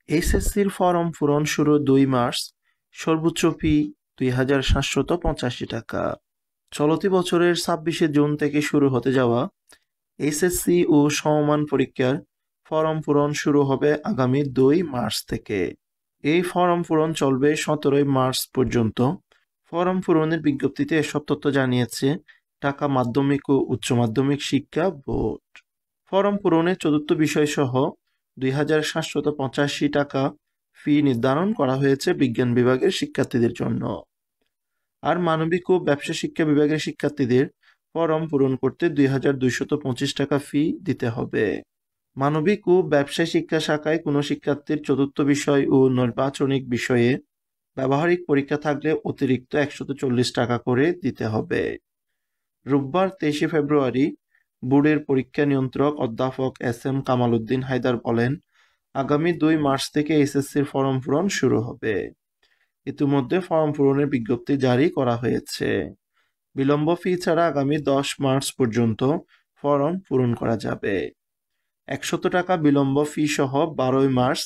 এইচএসসির form পূরণ শুরু ২ March. সর্বোচ্চ ফি ২,৭৮৫ টাকা। চলতি বছরের ২৬শে জুন থেকে শুরু হতে যাওয়া এইচএসসি ও সমমান পরীক্ষার ফরম পূরণ শুরু হবে আগামী ২ মার্চ থেকে। এই ফরম পূরণ চলবে ১৭ মার্চ পর্যন্ত। ফরম পূরণের বিজ্ঞপ্তিতে এসব তথ্য জানিয়েছে ঢাকা মাধ্যমিক ও উচ্চ মাধ্যমিক শিক্ষা বোর্ড। ফরম পূরণের চতুর্থ বিষয়সহ ২,৭৮৫ টাকা ফি নির্ধারণ করা হয়েছে বিজ্ঞান বিভাগের শিক্ষার্থীদের জন্য। আর মানবিক ও ব্যবসা শিক্ষা বিভাগের শিক্ষার্থীদের ফরম পূরণ করতে ২,২২৫ টাকা ফি দিতে হবে। মানবিক ও ব্যবসায় শিক্ষা শাখায় কোনো শিক্ষার্থীর চতুর্থ বিষয় ও নির্বাচনিক বিষয়ে ব্যবহারিক পরীক্ষা থাকলে অতিরিক্ত ১৪০ টাকা করে দিতে হবে। রোববার ২৩শে ফেব্রুয়ারি বোর্ডের পরীক্ষা নিয়ন্ত্রক অধ্যাপক এস.এম. কামাল উদ্দিন হায়দার বলেন, আগামী ২ মার্চ থেকে এইচএসসির ফরম পূরণ শুরু হবে। ইতিমধ্যে ফরম পূরণের বিজ্ঞপ্তি জারি করা হয়েছে। বিলম্ব ফি ছাড়া আগামী ১০ মার্চ পর্যন্ত ফরম পূরণ করা যাবে। ১০০ টাকা বিলম্ব ফি সহ ১২ মার্চ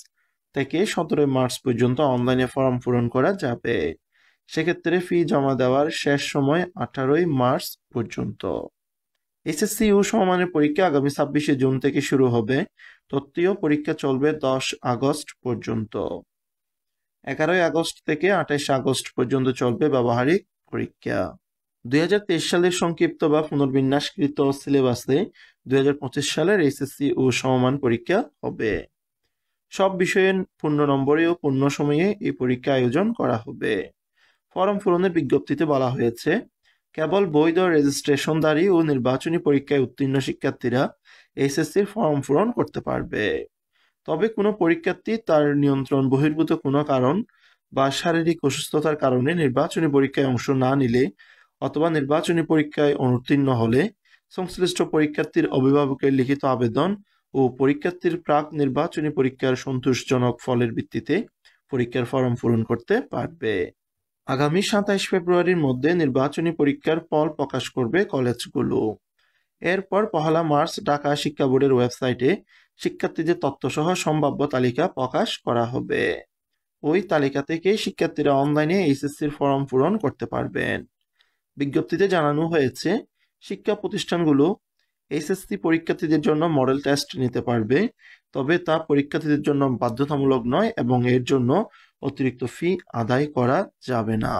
থেকে ১৭ মার্চ পর্যন্ত অনলাইনে ফরম পূরণ করা যাবে। সেক্ষেত্রে ফি জমা দেওয়ার শেষ সময় ১৮ মার্চ পর্যন্ত। এইচএসসি ও সমমানের পরীক্ষা আগামী ২৬শে জুন থেকে শুরু হবে। তৃতীয় পরীক্ষা চলবে ১০ আগস্ট পর্যন্ত। ১১ আগস্ট থেকে ২৮ আগস্ট পর্যন্ত চলবে ব্যবহারিক পরীক্ষা। ২০২৩ সালের সংক্ষিপ্ত বা পুনর্বিন্যাসকৃত সিলেবাসে ২০২৫ সালের এইচএসসি ও সমমান পরীক্ষা হবে। সব বিষয়ে পূর্ণ নম্বরে ও পূর্ণ সময়ে এই পরীক্ষা আয়োজন করা হবে। ফরম পূরণের বিজ্ঞপ্তিতে বলা হয়েছে, কেবল বৈধ রেজিস্ট্রেশনধারী ও নির্বাচনী পরীক্ষায় উত্তীর্ণ শিক্ষার্থীরা এইচএসসির ফরম পূরণ করতে পারবে। তবে কোনো পরীক্ষার্থী তার নিয়ন্ত্রণ বহির্ভূত কোনো কারণ বা শারীরিক অসুস্থতার কারণে নির্বাচনী পরীক্ষায় অংশ না নিলে অথবা নির্বাচনী পরীক্ষায় অনুত্তীর্ণ হলে সংশ্লিষ্ট পরীক্ষার্থীর অভিভাবকের লিখিত আবেদন ও পরীক্ষার্থীর প্রাক নির্বাচনী পরীক্ষার সন্তোষজনক ফলের ভিত্তিতে পরীক্ষার ফরম পূরণ করতে পারবে। আগামী ২৭ ফেব্রুয়ারির মধ্যে নির্বাচনী পরীক্ষার ফল প্রকাশ করবে কলেজগুলো। এরপর ১লা মার্চ ঢাকা শিক্ষা বোর্ডের ওয়েবসাইটে শিক্ষার্থীদের তথ্যসহ সম্ভাব্য তালিকা প্রকাশ করা হবে। ওই তালিকা থেকে শিক্ষার্থীরা অনলাইনে এইচএসসির ফরম পূরণ করতে পারবেন। বিজ্ঞপ্তিতে জানানো হয়েছে, শিক্ষা প্রতিষ্ঠানগুলো এইচএসসি পরীক্ষার্থীদের জন্য মডেল টেস্ট নিতে পারবে, তবে তা পরীক্ষার্থীদের জন্য বাধ্যতামূলক নয় এবং এর জন্য অতিরিক্ত ফি আদায় করা যাবে না।